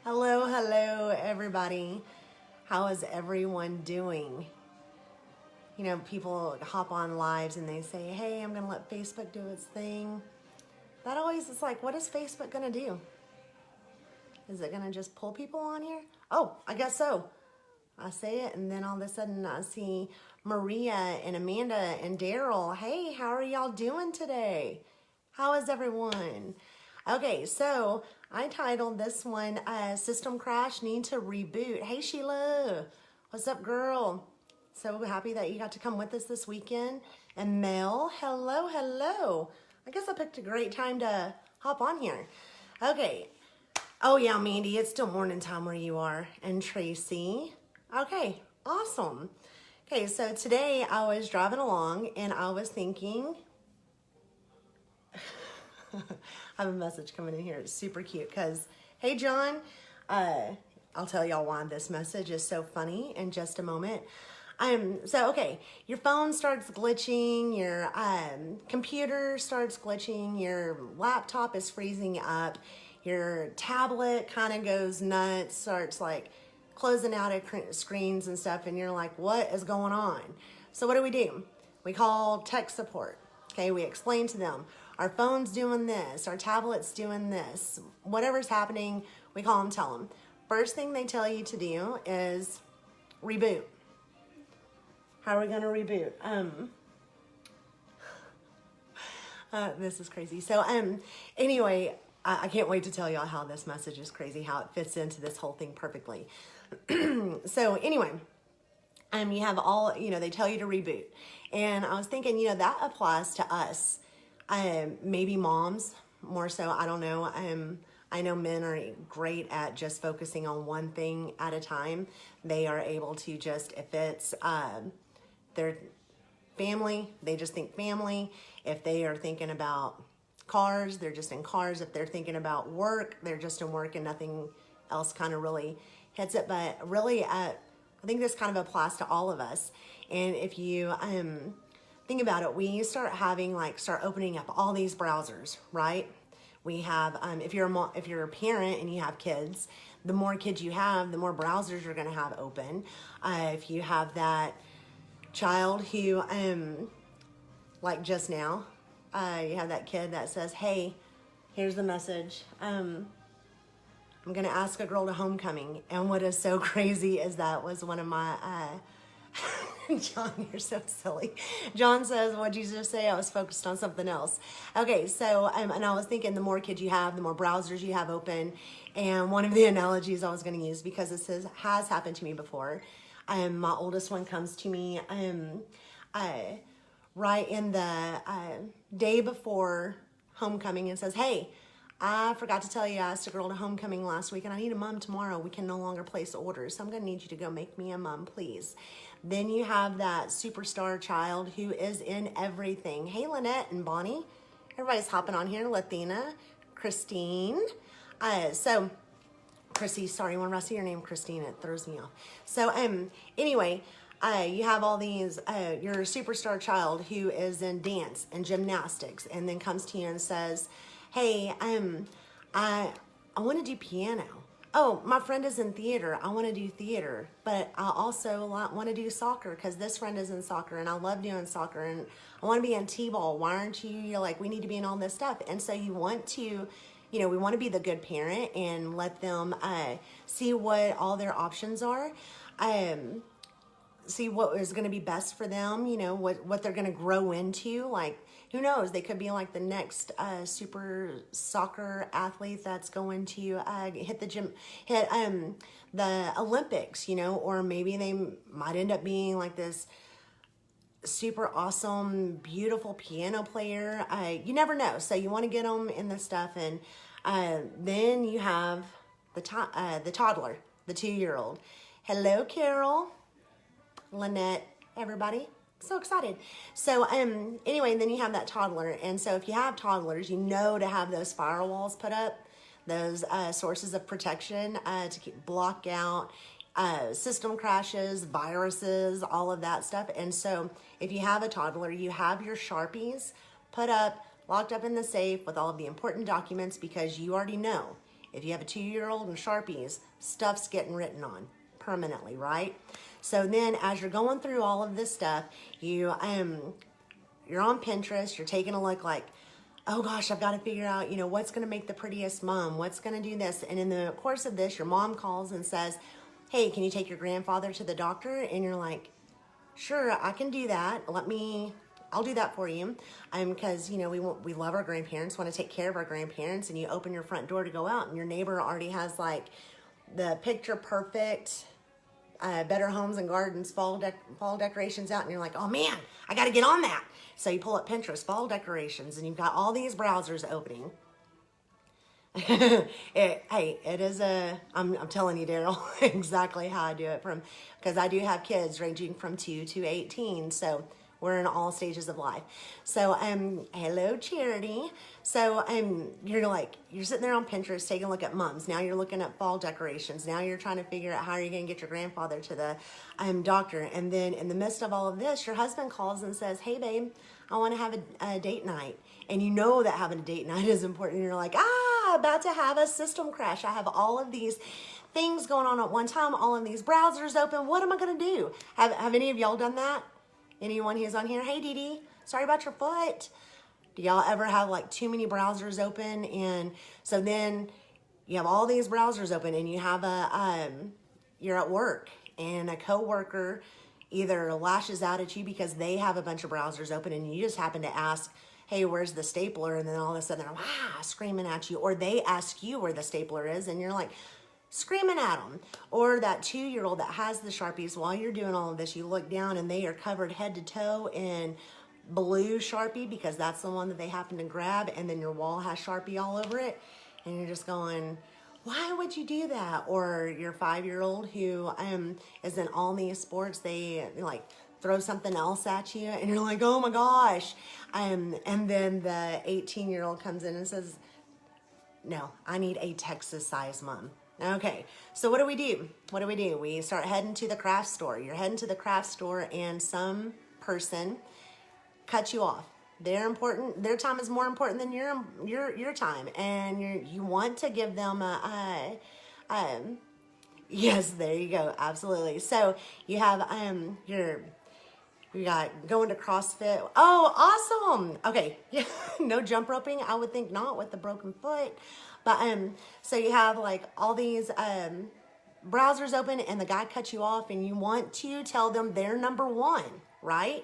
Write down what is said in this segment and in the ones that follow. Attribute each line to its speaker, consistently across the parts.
Speaker 1: Hello, everybody. How is everyone doing? You know, people hop on lives and they say, hey, I'm going to let Facebook do its thing. That always is like, what is Facebook going to do? Is it going to just pull people on here? Oh, I guess so. I say it, and then all of a sudden I see Maria and Amanda and Daryl. Hey, how are y'all doing today? How is everyone? Okay, so I titled this one, System Crash, Need to Reboot. Hey, Sheila. What's up, girl? So happy that you got to come with us this weekend. And Mel, hello. I guess I picked a great time to hop on here. Okay. Oh, yeah, Mandy, it's still morning time where you are. And Tracy. Okay, awesome. Okay, so today I was driving along and I was thinking, I have a message coming in here. It's super cute because, hey, John, I'll tell y'all why this message is so funny in just a moment. Okay, your phone starts glitching, your computer starts glitching, your laptop is freezing up, your tablet kind of goes nuts, starts like closing out of screens and stuff, and you're like, what is going on? So what do? We call tech support. Okay, we explain to them, our phone's doing this, our tablet's doing this, whatever's happening, we call them, tell them. First thing they tell you to do is reboot. How are we gonna reboot? This is crazy. So anyway, I can't wait to tell y'all how this message is crazy, how it fits into this whole thing perfectly. So anyway, you have all, they tell you to reboot. And I was thinking, that applies to us. Maybe moms more so, I don't know. I know men are great at just focusing on one thing at a time. They are able to just, if it's their family, they just think family. If they are thinking about cars, they're just in cars. If they're thinking about work, they're just in work and nothing else kind of really hits it. But really, I think this kind of applies to all of us. And if you think about it, we start opening up all these browsers, right? We have, if you're a parent and you have kids, the more kids you have, the more browsers you're going to have open. If you have that child who, like just now, you have that kid that says, hey, here's the message. I'm going to ask a girl to homecoming. And what is so crazy is that was one of my, John, you're so silly. John says, what'd you just say? I was focused on something else. Okay, so, and I was thinking the more kids you have, the more browsers you have open. And one of the analogies I was going to use, because this has happened to me before, my oldest one comes to me right in the day before homecoming and says, hey, I forgot to tell you, I asked a girl to homecoming last week and I need a mom tomorrow. We can no longer place orders. So I'm going to need you to go make me a mom, please. Then you have that superstar child who is in everything. Hey, Lynette and Bonnie. Everybody's hopping on here. Lathina, Christine. So, Chrissy, sorry, when I see your name, Christine, it throws me off. So, anyway, you have all these, your superstar child who is in dance and gymnastics and then comes to you and says, hey, I want to do piano. Oh, my friend is in theater. I want to do theater, but I also want to do soccer because this friend is in soccer and I love doing soccer and I want to be in T-ball. Why aren't you? You're like, we need to be in all this stuff. And so you want to, we want to be the good parent and let them see what all their options are. See what is going to be best for them, what they're going to grow into. Like, who knows? They could be like the next super soccer athlete that's going to hit the Olympics, or maybe they might end up being like this super awesome, beautiful piano player. You never know. So you want to get them in this stuff. And then you have the toddler, the 2-year-old. Hello, Carol. Lynette, everybody. So excited. So anyway, then you have that toddler. And so if you have toddlers, to have those firewalls put up, those sources of protection to block out system crashes, viruses, all of that stuff. And so if you have a toddler, you have your Sharpies put up, locked up in the safe with all of the important documents because you already know If you have a 2-year-old and Sharpies, stuff's getting written on permanently, right? So then as you're going through all of this stuff, you're on Pinterest, you're taking a look like, oh gosh, I've got to figure out, what's going to make the prettiest mom? What's going to do this? And in the course of this, your mom calls and says, hey, can you take your grandfather to the doctor? And you're like, sure, I can do that. I'll do that for you. Because, we love our grandparents, want to take care of our grandparents, and you open your front door to go out and your neighbor already has like the picture perfect, Better Homes and Gardens fall decorations out, and you're like, oh man, I got to get on that. So you pull up Pinterest, fall decorations, and you've got all these browsers opening. I'm telling you, Daryl, exactly how I do it because I do have kids ranging from 2 to 18. So we're in all stages of life. So, hello, Charity. So, you're sitting there on Pinterest taking a look at mums. Now you're looking at fall decorations. Now you're trying to figure out how are you going to get your grandfather to the doctor. And then in the midst of all of this, your husband calls and says, hey, babe, I want to have a date night. And you know that having a date night is important. And you're like, about to have a system crash. I have all of these things going on at one time, all of these browsers open. What am I going to do? Have any of y'all done that? Anyone who's on here? Hey, Dee Dee, sorry about your foot. Do y'all ever have like too many browsers open? And so then you have all these browsers open and you have you're at work and a coworker either lashes out at you because they have a bunch of browsers open and you just happen to ask, hey, where's the stapler? And then all of a sudden they're screaming at you, or they ask you where the stapler is and you're like screaming at them. Or that 2-year-old that has the Sharpies, while you're doing all of this, you look down and they are covered head to toe in blue Sharpie because that's the one that they happen to grab, and then your wall has Sharpie all over it and you're just going, why would you do that? Or your 5-year-old who is in all these sports, they like throw something else at you and you're like, oh my gosh. And then the 18-year-old comes in and says, no, I need a Texas size mom. Okay, so what do we do? We start heading to the craft store. You're heading to the craft store and some person cuts you off. They're important. Their time is more important than your time, and you want to give them yes, there you go, absolutely. So you have we got going to CrossFit. Oh, awesome. Okay, yeah, no jump roping. I would think not with the broken foot, but so you have like all these browsers open, and the guy cuts you off, and you want to tell them they're number one, right?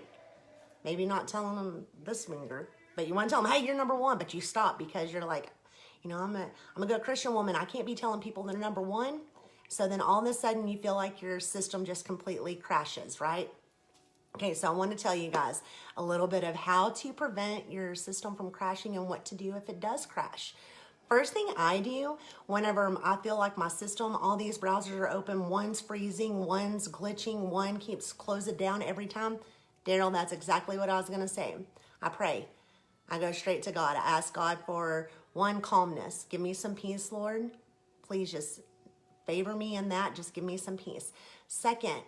Speaker 1: Maybe not telling them this finger, but you want to tell them, hey, you're number one, but you stop because you're like, I'm a good Christian woman. I can't be telling people they're number one. So then all of a sudden you feel like your system just completely crashes, right? Okay, so I want to tell you guys a little bit of how to prevent your system from crashing and what to do if it does crash. First thing I do whenever I feel like my system, all these browsers are open, one's freezing, one's glitching, one keeps closing down every time. Daryl, that's exactly what I was going to say. I pray. I go straight to God. I ask God for one, calmness. Give me some peace, Lord. Please just favor me in that. Just give me some peace. Second,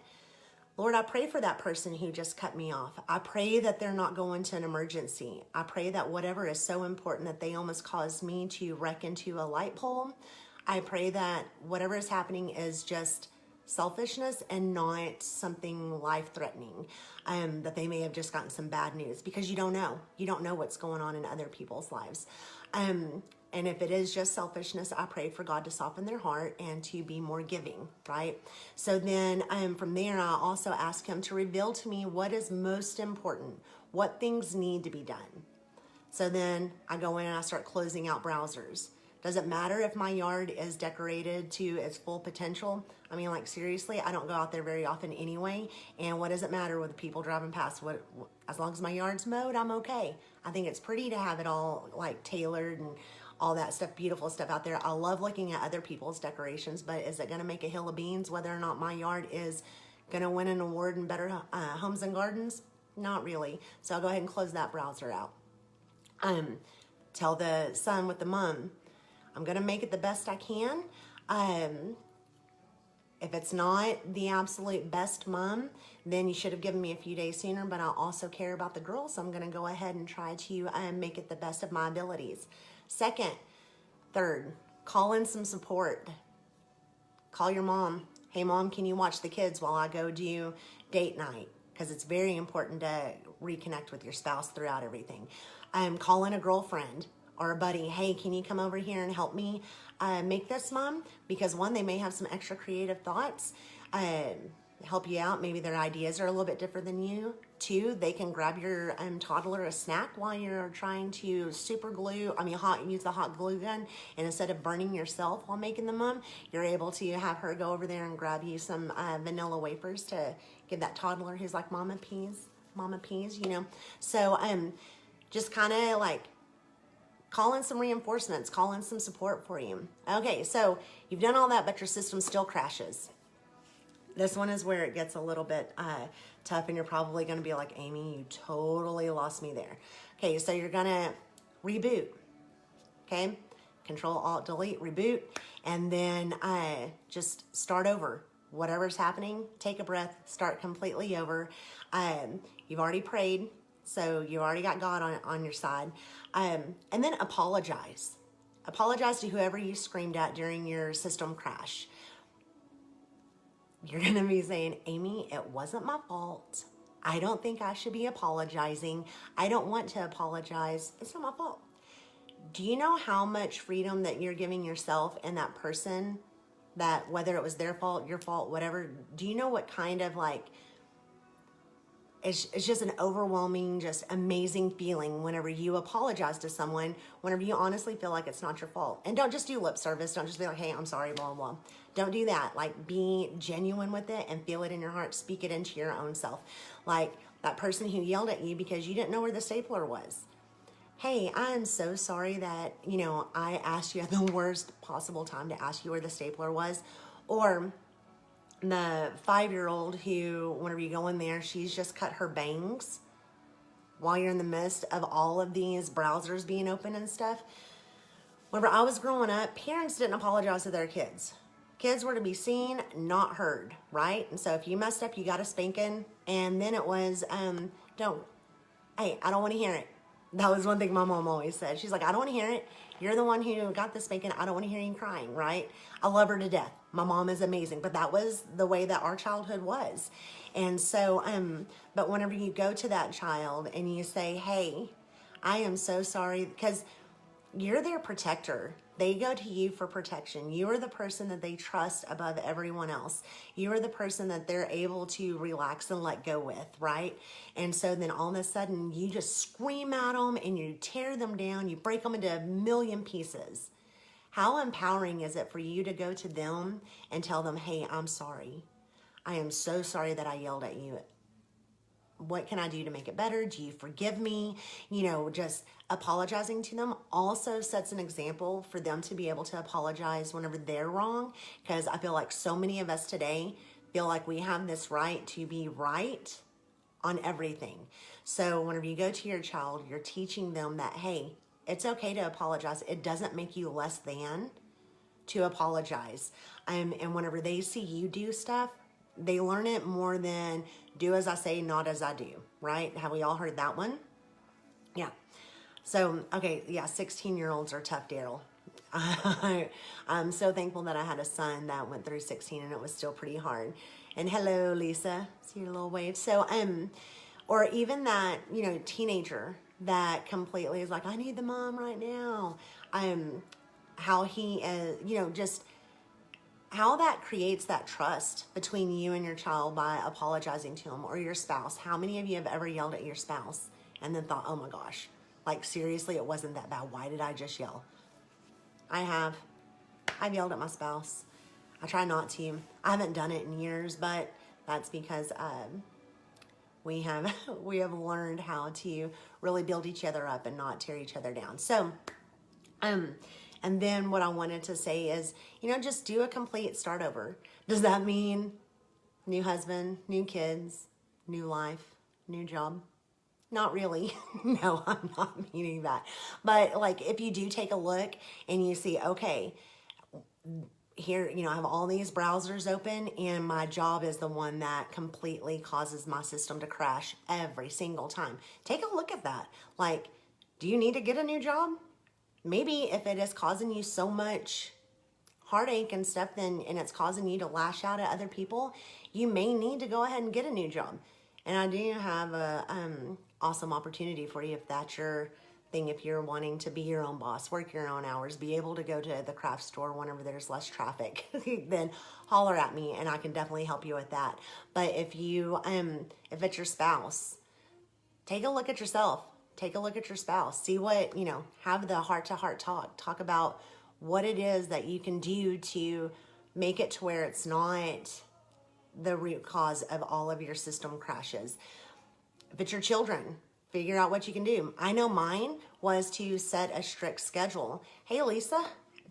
Speaker 1: Lord, I pray for that person who just cut me off. I pray that they're not going to an emergency. I pray that whatever is so important that they almost caused me to wreck into a light pole. I pray that whatever is happening is just selfishness and not something life-threatening, that they may have just gotten some bad news, because you don't know. You don't know what's going on in other people's lives. And if it is just selfishness, I pray for God to soften their heart and to be more giving, right? So then from there, I also ask him to reveal to me what is most important, what things need to be done. So then I go in and I start closing out browsers. Does it matter if my yard is decorated to its full potential? I mean, like, seriously, I don't go out there very often anyway. And what does it matter with the people driving past? As long as my yard's mowed, I'm okay. I think it's pretty to have it all like tailored and all that stuff, beautiful stuff out there. I love looking at other people's decorations, but is it going to make a hill of beans whether or not my yard is going to win an award in Better Homes and Gardens? Not really. So I'll go ahead and close that browser out. Tell the son with the mom, I'm going to make it the best I can. If it's not the absolute best mom, then you should have given me a few days sooner, but I also care about the girl, so I'm going to go ahead and try to make it the best of my abilities. Second, third, Call in some support. Call your mom. Hey, mom, can you watch the kids while I go do date night? Because it's very important to reconnect with your spouse throughout everything. Call in a girlfriend or a buddy. Hey, can you come over here and help me make this, mom? Because one, they may have some extra creative thoughts, help you out. Maybe their ideas are a little bit different than you. Two, they can grab your toddler a snack while you're trying to use the hot glue gun, and instead of burning yourself while making the mum, you're able to have her go over there and grab you some vanilla wafers to give that toddler who's like mama peas, you know. So just kind of like call in some reinforcements, call in some support for you. Okay, so you've done all that, but your system still crashes. This one is where it gets a little bit tough, and you're probably going to be like, Amy, you totally lost me there. Okay, so you're going to reboot. Okay, Control, Alt, Delete, reboot, and then just start over. Whatever's happening, take a breath, start completely over. You've already prayed, so you already got God on your side. And then apologize. Apologize to whoever you screamed at during your system crash. You're going to be saying, Amy, it wasn't my fault. I don't think I should be apologizing. I don't want to apologize. It's not my fault. Do you know how much freedom that you're giving yourself and that person, that whether it was their fault, your fault, whatever, do you know what kind of like, it's just an overwhelming, just amazing feeling whenever you apologize to someone, whenever you honestly feel like it's not your fault. And don't just do lip service. Don't just be like, hey, I'm sorry, blah, blah. Don't do that. Like, be genuine with it and feel it in your heart. Speak it into your own self. Like that person who yelled at you because you didn't know where the stapler was. Hey, I'm so sorry that, I asked you at the worst possible time to ask you where the stapler was. Or the 5-year-old who, whenever you go in there, she's just cut her bangs while you're in the midst of all of these browsers being open and stuff. Whenever I was growing up, parents didn't apologize to their kids. Kids were to be seen, not heard, right? And so if you messed up, you got a spanking. And then it was, I don't want to hear it. That was one thing my mom always said. She's like, I don't want to hear it. You're the one who got the spanking. I don't want to hear you crying, right? I love her to death. My mom is amazing, but that was the way that our childhood was. And so, but whenever you go to that child and you say, hey, I am so sorry, because you're their protector. They go to you for protection. You are the person that they trust above everyone else. You are the person that they're able to relax and let go with, right? And so then all of a sudden you just scream at them and you tear them down. You break them into a million pieces. How empowering is it for you to go to them and tell them, hey, I'm sorry. I am so sorry that I yelled at you. What can I do to make it better? Do you forgive me? Just apologizing to them also sets an example for them to be able to apologize whenever they're wrong. Because I feel like so many of us today feel like we have this right to be right on everything. So whenever you go to your child, you're teaching them that, hey, it's okay to apologize. It doesn't make you less than to apologize. And whenever they see you do stuff, they learn it more than do as I say, not as I do, right? Have we all heard that one? Yeah. So, okay, yeah, 16-year-olds are tough, Daryl. I'm so thankful that I had a son that went through 16 and it was still pretty hard. And hello, Lisa. See your little wave. So, or even that, teenager that completely is like, I need the mom right now. How he is, just how that creates that trust between you and your child by apologizing to him, or your spouse. How many of you have ever yelled at your spouse and then thought, oh my gosh, like seriously, it wasn't that bad. Why did I just yell? I have. I've yelled at my spouse. I try not to. I haven't done it in years, but that's because we have learned how to really build each other up and not tear each other down. So, and then what I wanted to say is, just do a complete start over. Does that mean new husband, new kids, new life, new job? Not really. No, I'm not meaning that. But like, if you do take a look and you see, okay, here, I have all these browsers open and my job is the one that completely causes my system to crash every single time. Take a look at that. Like, do you need to get a new job? Maybe if it is causing you so much heartache and stuff, then, and it's causing you to lash out at other people, you may need to go ahead and get a new job. And I do have a awesome opportunity for you if that's your thing. If you're wanting to be your own boss, work your own hours, be able to go to the craft store whenever there's less traffic, then holler at me and I can definitely help you with that. But if it's your spouse, take a look at yourself. Take a look at your spouse. See what, have the heart-to-heart talk. Talk about what it is that you can do to make it to where it's not the root cause of all of your system crashes. If it's your children, figure out what you can do. I know mine was to set a strict schedule. Hey, Lisa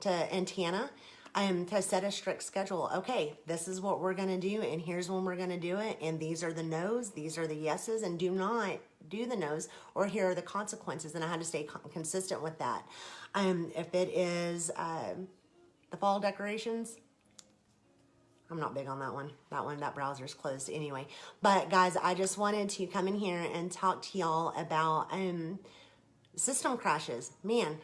Speaker 1: and Tana, to set a strict schedule. Okay, this is what we're going to do, and here's when we're going to do it, and these are the no's, these are the yeses, and do not do the no's, or here are the consequences, and I had to stay consistent with that. If it is the fall decorations, I'm not big on that one. That browser's closed anyway. But guys, I just wanted to come in here and talk to y'all about system crashes. Man,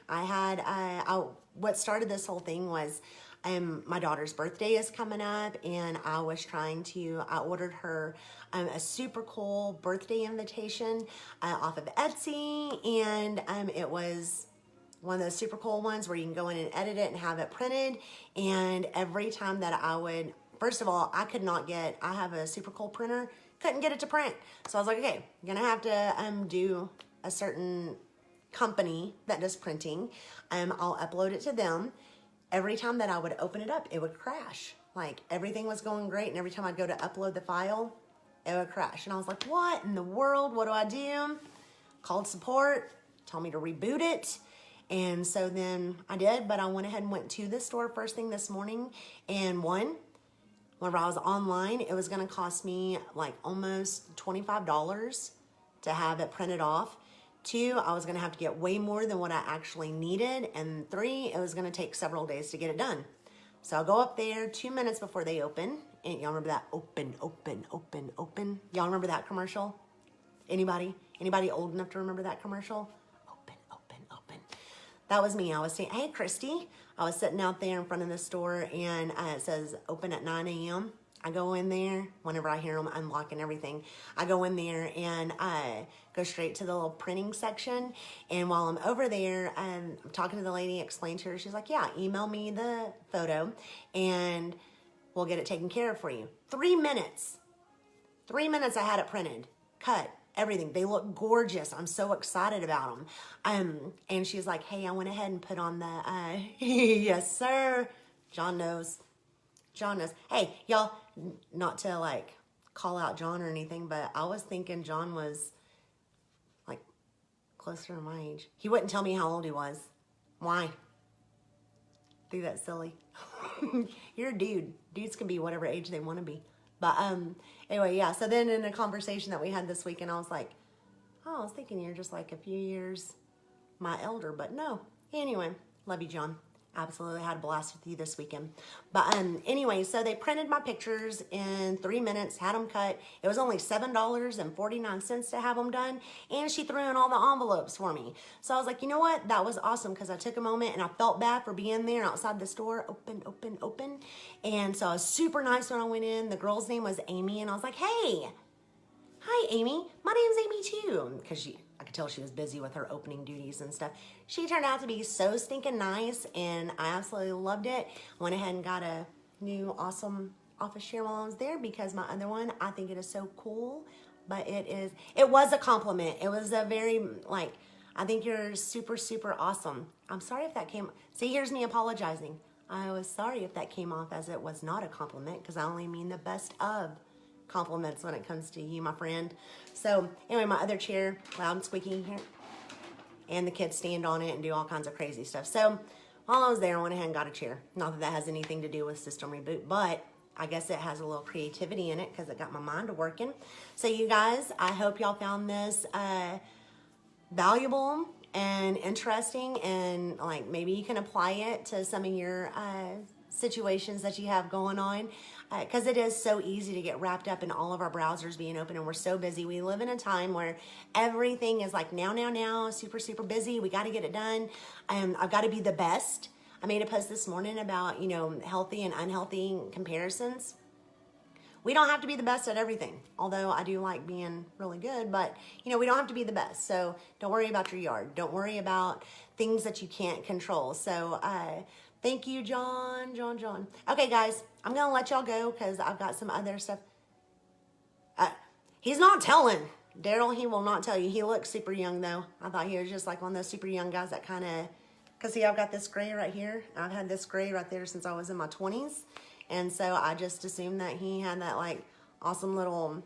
Speaker 1: what started this whole thing was my daughter's birthday is coming up, and I ordered her a super cool birthday invitation off of Etsy, and it was one of those super cool ones where you can go in and edit it and have it printed. And every time that first of all, I have a super cool printer, couldn't get it to print. So I was like, okay, I'm gonna have to do a certain company that does printing. I'll upload it to them. Every time that I would open it up, it would crash. Like everything was going great, and every time I'd go to upload the file, it would crash. And I was like, what in the world? What do I do? Called support, told me to reboot it. And so then I did, but I went ahead and went to the store first thing this morning, and whenever I was online, it was going to cost me like almost $25 to have it printed off. 2, I was going to have to get way more than what I actually needed. And 3, it was going to take several days to get it done. So I'll go up there 2 minutes before they open. And y'all remember that open, open, open, open? Y'all remember that commercial? Anybody old enough to remember that commercial? Open, open, open. That was me. I was saying, hey, Christy. I was sitting out there in front of the store, and it says open at 9 a.m. I go in there whenever I hear them unlocking everything. I go in there and I go straight to the little printing section. And while I'm over there, I'm talking to the lady, explain to her. She's like, yeah, email me the photo and we'll get it taken care of for you. 3 minutes. 3 minutes I had it printed, cut, everything. They look gorgeous. I'm so excited about them. And she's like, hey, I went ahead and put on the, yes, sir. John knows. Hey, y'all, not to like call out John or anything, but I was thinking John was like closer to my age. He wouldn't tell me how old he was. Why? Be that silly. You're a dude. Dudes can be whatever age they want to be. But anyway, yeah. So then in a conversation that we had this weekend, I was like, oh, I was thinking you're just like a few years my elder, but no. Anyway, love you, John. Absolutely had a blast with you this weekend. But anyway, so they printed my pictures in 3 minutes, had them cut. It was only $7.49 to have them done. And she threw in all the envelopes for me. So I was like, you know what? That was awesome, because I took a moment and I felt bad for being there outside the store. Open, open, open. And so I was super nice when I went in. The girl's name was Amy. And I was like, hey, hi, Amy. My name's Amy too. Because I could tell she was busy with her opening duties and stuff. She turned out to be so stinking nice, and I absolutely loved it. Went ahead and got a new awesome office chair while I was there, because my other one, I think it is so cool. But it was a compliment. It was a very, like, I think you're super, super awesome. I'm sorry if that see, here's me apologizing. I was sorry if that came off as it was not a compliment, because I only mean the best of compliments when it comes to you, my friend. So anyway, my other chair, loud and squeaky here, and the kids stand on it and do all kinds of crazy stuff. So while I was there, I went ahead and got a chair. Not that that has anything to do with System Reboot, but I guess it has a little creativity in it, because it got my mind working. So you guys, I hope y'all found this valuable and interesting, and like maybe you can apply it to some of your situations that you have going on, because it is so easy to get wrapped up in all of our browsers being open, and we're so busy. We live in a time where everything is like now, super, super busy. We got to get it done. I've got to be the best. I made a post this morning about, you know, healthy and unhealthy comparisons. We don't have to be the best at everything, although I do like being really good, but you know, we don't have to be the best. So don't worry about your yard. Don't worry about things that you can't control. So thank you, John. Okay, guys, I'm going to let y'all go because I've got some other stuff. He's not telling. Daryl, he will not tell you. He looks super young, though. I thought he was just like one of those super young guys that kind of, because see, I've got this gray right here. I've had this gray right there since I was in my 20s. And so I just assumed that he had that like awesome little,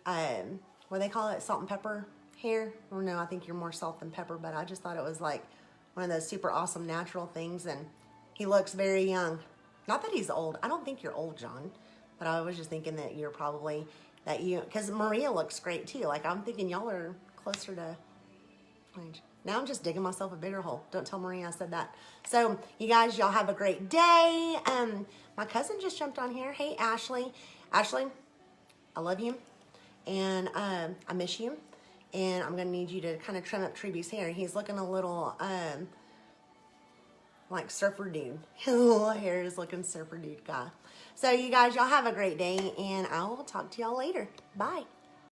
Speaker 1: what do they call it? Salt and pepper hair. Or no, I think you're more salt than pepper, but I just thought it was like one of those super awesome natural things. And he looks very young. Not that he's old. I don't think you're old, John. But I was just thinking that you're probably, because Maria looks great too. Like I'm thinking y'all are closer to age. Now I'm just digging myself a bigger hole. Don't tell Maria I said that. So you guys, y'all have a great day. My cousin just jumped on here. Hey, Ashley. Ashley, I love you. And I miss you. And I'm going to need you to kind of trim up Treeby's hair. He's looking a little like surfer dude. His little hair is looking surfer dude guy. So you guys, y'all have a great day. And I will talk to y'all later. Bye.